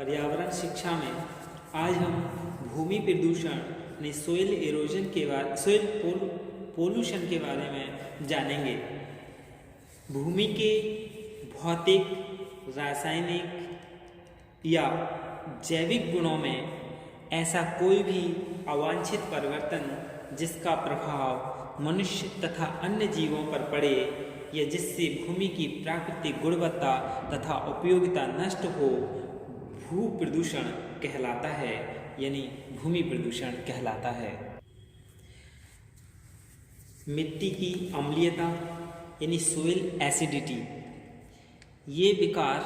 पर्यावरण शिक्षा में आज हम भूमि प्रदूषण यानी सोइल पोल्यूशन के बारे में जानेंगे। भूमि के भौतिक, रासायनिक या जैविक गुणों में ऐसा कोई भी अवांछित परिवर्तन जिसका प्रभाव मनुष्य तथा अन्य जीवों पर पड़े या जिससे भूमि की प्राकृतिक गुणवत्ता तथा उपयोगिता नष्ट हो, भू प्रदूषण कहलाता है, यानी भूमि प्रदूषण कहलाता है। मिट्टी की अम्लीयता यानी सोइल एसिडिटी, ये विकार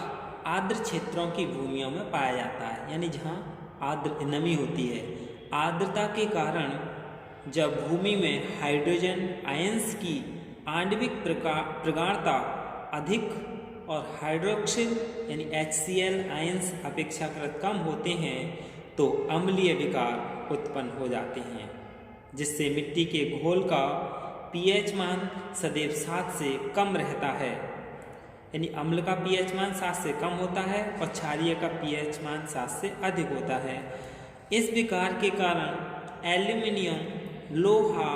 आर्द्र क्षेत्रों की भूमियों में पाया जाता है, यानी जहाँ आर्द्र नमी होती है। आर्द्रता के कारण जब भूमि में हाइड्रोजन आयंस की आणविक प्रगाढ़ता अधिक और हाइड्रोक्सिल यानी HCl आयंस अपेक्षाकृत कम होते हैं तो अम्लीय विकार उत्पन्न हो जाते हैं, जिससे मिट्टी के घोल का pH मान सदैव 7 से कम रहता है, यानी अम्ल का pH मान 7 से कम होता है और क्षारीय का pH मान 7 से अधिक होता है। इस विकार के कारण एल्यूमिनियम, लोहा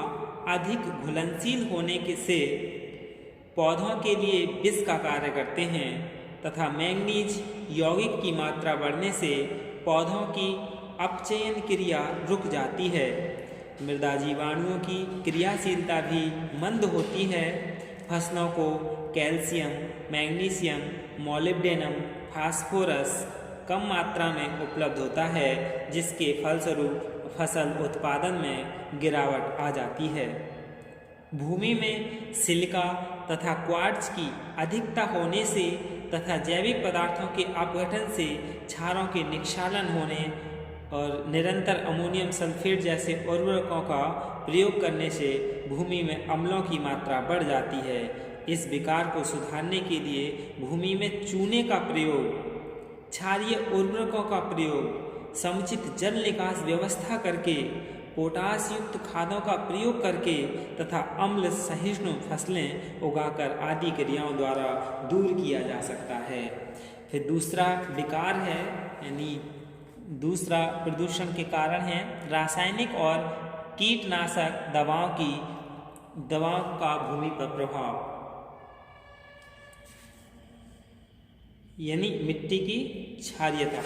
अधिक घुलनशील होने से पौधों के लिए विष का कार्य करते हैं तथा मैंगनीज यौगिक की मात्रा बढ़ने से पौधों की अपचयन क्रिया रुक जाती है। मृदा जीवाणुओं की क्रियाशीलता भी मंद होती है। फसलों को कैल्शियम, मैग्नीशियम, मोलिब्डेनम, फास्फोरस कम मात्रा में उपलब्ध होता है, जिसके फलस्वरूप फसल उत्पादन में गिरावट आ जाती है। भूमि में सिलिका तथा क्वार्ट्ज की अधिकता होने से तथा जैविक पदार्थों के अपघटन से क्षारों के निक्षालन होने और निरंतर अमोनियम सल्फेट जैसे उर्वरकों का प्रयोग करने से भूमि में अम्लों की मात्रा बढ़ जाती है। इस विकार को सुधारने के लिए भूमि में चूने का प्रयोग, क्षारीय उर्वरकों का प्रयोग, समुचित जल निकास व्यवस्था करके, पोटास युक्त खादों का प्रयोग करके तथा अम्ल सहिष्णु फसलें उगाकर आदि क्रियाओं द्वारा दूर किया जा सकता है। फिर दूसरा विकार है, यानी दूसरा प्रदूषण के कारण है रासायनिक और कीटनाशक दवाओं का भूमि पर प्रभाव, यानी मिट्टी की क्षारीयता।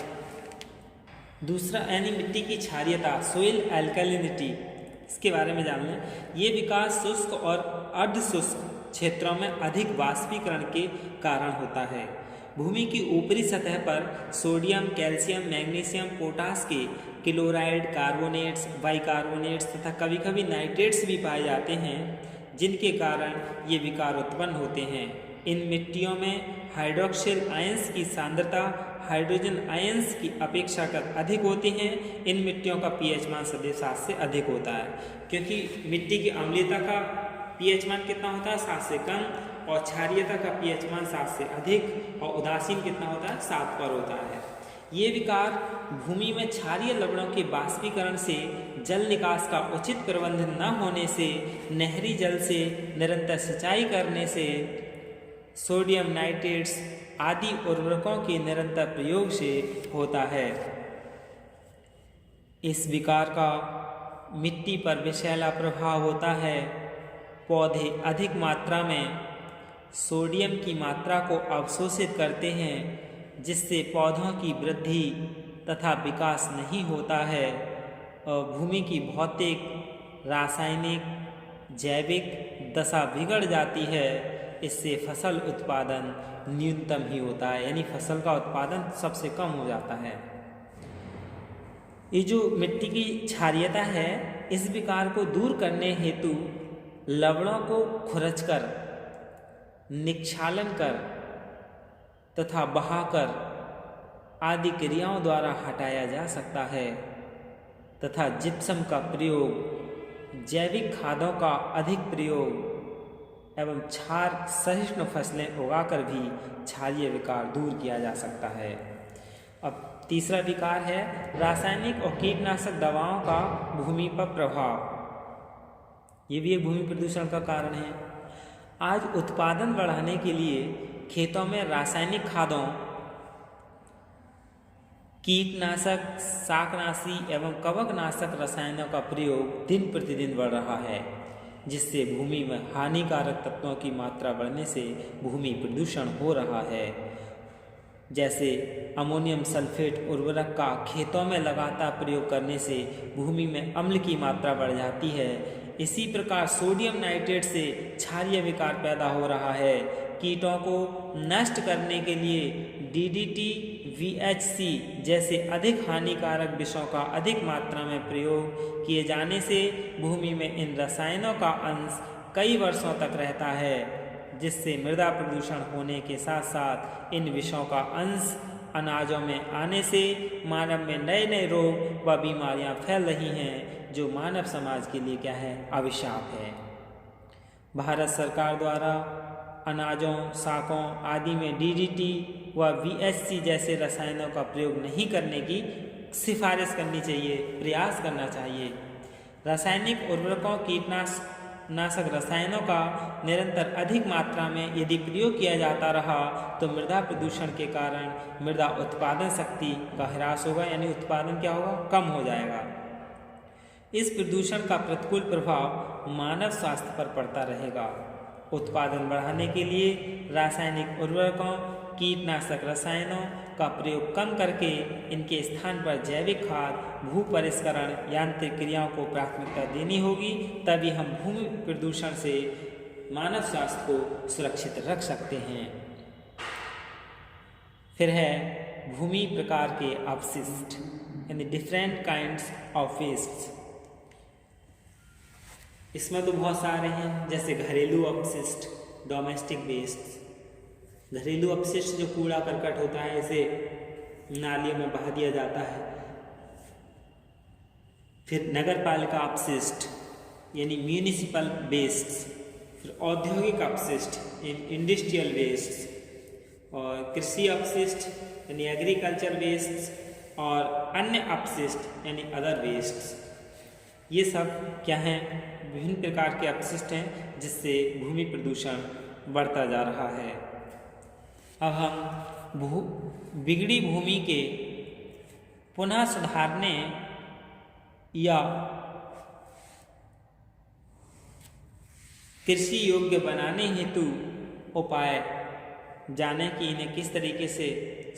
दूसरा यानी मिट्टी की क्षारीयता, सोइल एल्कलिनिटी, इसके बारे में जान लें। ये विकार शुष्क और अर्ध शुष्क क्षेत्रों में अधिक वाष्पीकरण के कारण होता है। भूमि की ऊपरी सतह पर सोडियम, कैल्शियम, मैग्नीशियम, पोटास के क्लोराइड, कार्बोनेट्स, बाइकार्बोनेट्स तथा कभी कभी नाइट्रेट्स भी पाए जाते हैं, जिनके कारण ये विकार उत्पन्न होते हैं। इन मिट्टियों में हाइड्रोक्सिल आयंस की सांद्रता हाइड्रोजन आयंस की अपेक्षाकृत अधिक होती हैं। इन मिट्टियों का pH मान सदैव 7 से अधिक होता है, क्योंकि मिट्टी की अम्लीयता का pH मान कितना होता है? 7 से कम, और क्षारीयता का pH मान 7 से अधिक, और उदासीन कितना होता है? 7 पर होता है। ये विकार भूमि में क्षारीय लवणों के बाष्पीकरण से, जल निकास का उचित प्रबंधन न होने से, नहरी जल से निरंतर सिंचाई करने से, सोडियम नाइट्रेट्स आदि उर्वरकों के निरंतर प्रयोग से होता है। इस विकार का मिट्टी पर विषैला प्रभाव होता है। पौधे अधिक मात्रा में सोडियम की मात्रा को अवशोषित करते हैं, जिससे पौधों की वृद्धि तथा विकास नहीं होता है और भूमि की भौतिक, रासायनिक, जैविक दशा बिगड़ जाती है। इससे फसल उत्पादन न्यूनतम ही होता है, यानी फसल का उत्पादन सबसे कम हो जाता है। ये जो मिट्टी की क्षारीयता है, इस विकार को दूर करने हेतु लवणों को खुरचकर, निक्षालन कर तथा बहाकर आदि क्रियाओं द्वारा हटाया जा सकता है तथा जिप्सम का प्रयोग, जैविक खादों का अधिक प्रयोग एवं क्षार सहिष्णु फसलें उगाकर भी क्षारीय विकार दूर किया जा सकता है। अब तीसरा विकार है रासायनिक और कीटनाशक दवाओं का भूमि पर प्रभाव। ये भी एक भूमि प्रदूषण का कारण है। आज उत्पादन बढ़ाने के लिए खेतों में रासायनिक खादों कीटनाशक, शाकनाशी एवं कवकनाशक रसायनों का प्रयोग दिन प्रतिदिन बढ़ रहा है, जिससे भूमि में हानिकारक तत्वों की मात्रा बढ़ने से भूमि प्रदूषण हो रहा है। जैसे अमोनियम सल्फेट उर्वरक का खेतों में लगातार प्रयोग करने से भूमि में अम्ल की मात्रा बढ़ जाती है। इसी प्रकार सोडियम नाइट्रेट से क्षारीय विकार पैदा हो रहा है। कीटों को नष्ट करने के लिए DDT, VHC जैसे अधिक हानिकारक विषों का अधिक मात्रा में प्रयोग किए जाने से भूमि में इन रसायनों का अंश कई वर्षों तक रहता है, जिससे मृदा प्रदूषण होने के साथ साथ इन विषयों का अंश अनाजों में आने से मानव में नए नए रोग व बीमारियां फैल रही हैं, जो मानव समाज के लिए क्या है, अभिशाप है। भारत सरकार द्वारा अनाजों, शाकों आदि में DDT व VHC जैसे रसायनों का प्रयोग नहीं करने की सिफारिश करनी चाहिए, प्रयास करना चाहिए। रासायनिक उर्वरकों, कीटनाशक रसायनों का निरंतर अधिक मात्रा में यदि प्रयोग किया जाता रहा तो मृदा प्रदूषण के कारण मृदा उत्पादन शक्ति का ह्रास होगा, यानी उत्पादन क्या होगा, कम हो जाएगा। इस प्रदूषण का प्रतिकूल प्रभाव मानव स्वास्थ्य पर पड़ता रहेगा। उत्पादन बढ़ाने के लिए रासायनिक उर्वरकों, कीटनाशक रसायनों का प्रयोग कम करके इनके स्थान पर जैविक खाद, भू परिष्करण, यांत्रिक क्रियाओं को प्राथमिकता देनी होगी, तभी हम भूमि प्रदूषण से मानव स्वास्थ्य को सुरक्षित रख सकते हैं। फिर है भूमि प्रकार के अपशिष्ट, यानी डिफरेंट काइंड्स ऑफ वेस्ट। इसमें तो बहुत सारे हैं, जैसे घरेलू अपशिष्ट, डोमेस्टिक वेस्ट। घरेलू अपशिष्ट जो कूड़ा करकट होता है, इसे नालियों में बहा दिया जाता है। फिर नगर पालिका अपशिष्ट यानी म्यूनिसिपल वेस्ट। फिर औद्योगिक अपशिष्ट, इंडस्ट्रियल वेस्ट। और कृषि अपशिष्ट यानी एग्रीकल्चर वेस्ट। और अन्य अपशिष्ट यानी अदर वेस्ट। ये सब क्या हैं, विभिन्न प्रकार के अपशिष्ट हैं जिससे भूमि प्रदूषण बढ़ता जा रहा है। अब हम बिगड़ी भूमि के पुनः सुधारने या कृषि योग्य बनाने हेतु उपाय जाने कि इन्हें किस तरीके से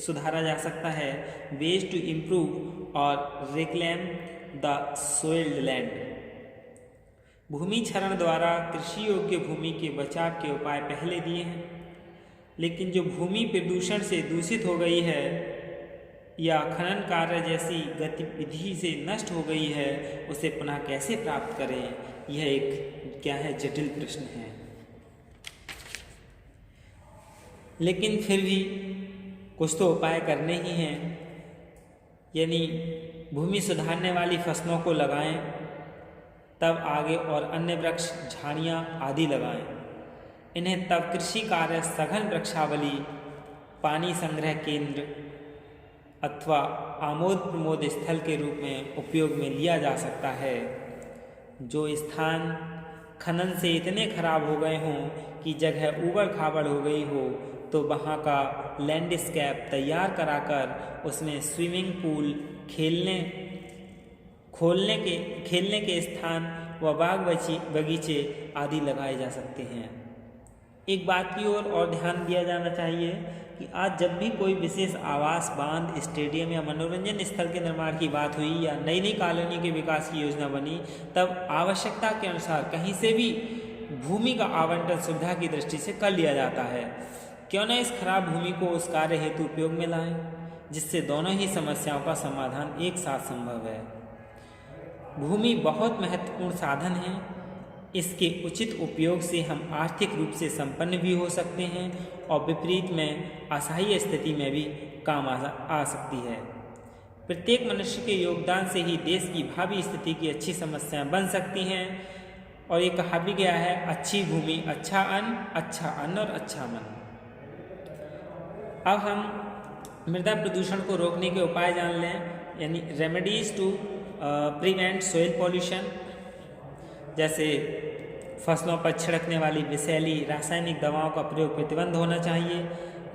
सुधारा जा सकता है। वेज टू इम्प्रूव और रिक्लेम द सोइल्ड लैंड। भूमि क्षरण द्वारा कृषि योग्य भूमि के बचाव के उपाय पहले दिए हैं, लेकिन जो भूमि प्रदूषण से दूषित हो गई है या खनन कार्य जैसी गतिविधि से नष्ट हो गई है, उसे पुनः कैसे प्राप्त करें, यह एक क्या है, जटिल प्रश्न है। लेकिन फिर भी कुछ तो उपाय करने ही हैं, यानी भूमि सुधारने वाली फसलों को लगाएं, तब आगे और अन्य वृक्ष, झाड़ियाँ आदि लगाएं। इन्हें तब कृषि कार्य, सघन वृक्षावली, पानी संग्रह केंद्र अथवा आमोद प्रमोद स्थल के रूप में उपयोग में लिया जा सकता है। जो स्थान खनन से इतने खराब हो गए हों कि जगह ऊबड़ खाबड़ हो गई हो, तो वहाँ का लैंडस्केप तैयार कराकर उसमें स्विमिंग पूल, खेलने के स्थान व बाग बगीचे आदि लगाए जा सकते हैं। एक बात की ओर और ध्यान दिया जाना चाहिए कि आज जब भी कोई विशेष आवास, बांध, स्टेडियम या मनोरंजन स्थल के निर्माण की बात हुई या नई नई कॉलोनी के विकास की योजना बनी, तब आवश्यकता के अनुसार कहीं से भी भूमि का आवंटन सुविधा की दृष्टि से कर लिया जाता है। क्यों न इस खराब भूमि को उस कार्य हेतु उपयोग में लाएं, जिससे दोनों ही समस्याओं का समाधान एक साथ संभव है। भूमि बहुत महत्वपूर्ण साधन है। इसके उचित उपयोग से हम आर्थिक रूप से संपन्न भी हो सकते हैं और विपरीत में असहाय स्थिति में भी काम आ सकती है। प्रत्येक मनुष्य के योगदान से ही देश की भावी स्थिति की अच्छी समस्याएं बन सकती हैं। और ये कहा भी गया है, अच्छी भूमि, अच्छा अन्न और अच्छा मन। अब हम मृदा प्रदूषण को रोकने के उपाय जान लें, यानी remedies to prevent soil pollution. जैसे फसलों पर छिड़कने वाली विषैली रासायनिक दवाओं का प्रयोग प्रतिबंध होना चाहिए।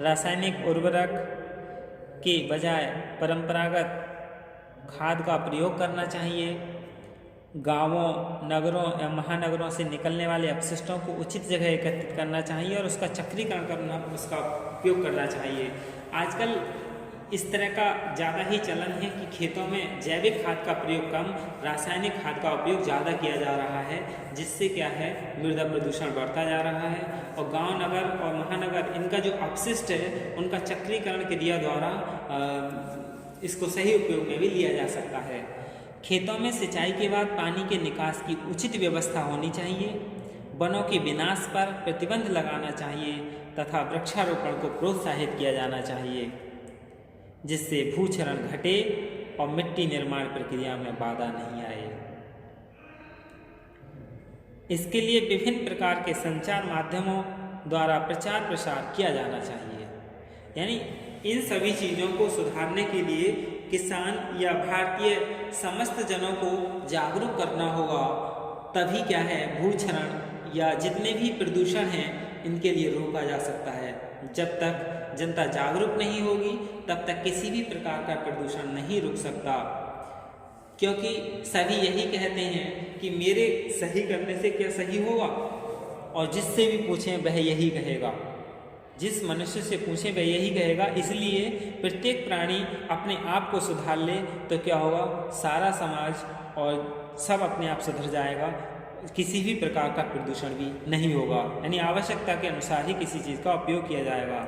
रासायनिक उर्वरक के बजाय परंपरागत खाद का प्रयोग करना चाहिए। गांवों, नगरों या महानगरों से निकलने वाले अपशिष्टों को उचित जगह एकत्रित करना चाहिए और उसका चक्रीकरण करना, उसका उपयोग करना चाहिए। आजकल इस तरह का ज़्यादा ही चलन है कि खेतों में जैविक खाद का प्रयोग कम, रासायनिक खाद का उपयोग ज़्यादा किया जा रहा है, जिससे क्या है मृदा प्रदूषण बढ़ता जा रहा है। और गांव, नगर और महानगर इनका जो अपशिष्ट है उनका चक्रीकरण क्रिया द्वारा इसको सही उपयोग में भी लिया जा सकता है। खेतों में सिंचाई के बाद पानी के निकास की उचित व्यवस्था होनी चाहिए। वनों के विनाश पर प्रतिबंध लगाना चाहिए तथा वृक्षारोपण को प्रोत्साहित किया जाना चाहिए, जिससे भूक्षरण घटे और मिट्टी निर्माण प्रक्रिया में बाधा नहीं आए। इसके लिए विभिन्न प्रकार के संचार माध्यमों द्वारा प्रचार प्रसार किया जाना चाहिए। यानी इन सभी चीज़ों को सुधारने के लिए किसान या भारतीय समस्त जनों को जागरूक करना होगा, तभी क्या है भूक्षरण या जितने भी प्रदूषण हैं इनके लिए रोका जा सकता है। जब तक जनता जागरूक नहीं होगी तब तक किसी भी प्रकार का प्रदूषण नहीं रुक सकता, क्योंकि सभी यही कहते हैं कि मेरे सही करने से क्या सही होगा, और जिससे भी पूछें वह यही कहेगा, जिस मनुष्य से पूछें वह यही कहेगा। इसलिए प्रत्येक प्राणी अपने आप को सुधार ले तो क्या होगा, सारा समाज और सब अपने आप सुधर जाएगा, किसी भी प्रकार का प्रदूषण भी नहीं होगा। यानी आवश्यकता के अनुसार ही किसी चीज़ का उपयोग किया जाएगा।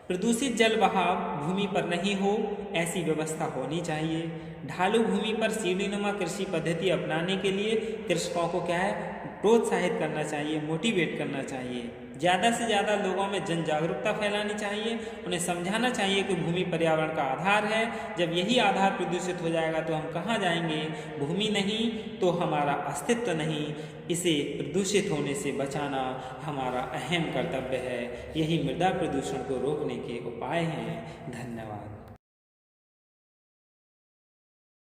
प्रदूषित जल बहाव भूमि पर नहीं हो, ऐसी व्यवस्था होनी चाहिए। ढालू भूमि पर सीढ़ीनुमा कृषि पद्धति अपनाने के लिए कृषकों को क्या है प्रोत्साहित करना चाहिए, मोटिवेट करना चाहिए। ज़्यादा से ज़्यादा लोगों में जन जागरूकता फैलानी चाहिए, उन्हें समझाना चाहिए कि भूमि पर्यावरण का आधार है। जब यही आधार प्रदूषित हो जाएगा तो हम कहाँ जाएंगे, भूमि नहीं तो हमारा अस्तित्व नहीं। इसे प्रदूषित होने से बचाना हमारा अहम कर्तव्य है। यही मृदा प्रदूषण को रोकने के उपाय हैं। धन्यवाद।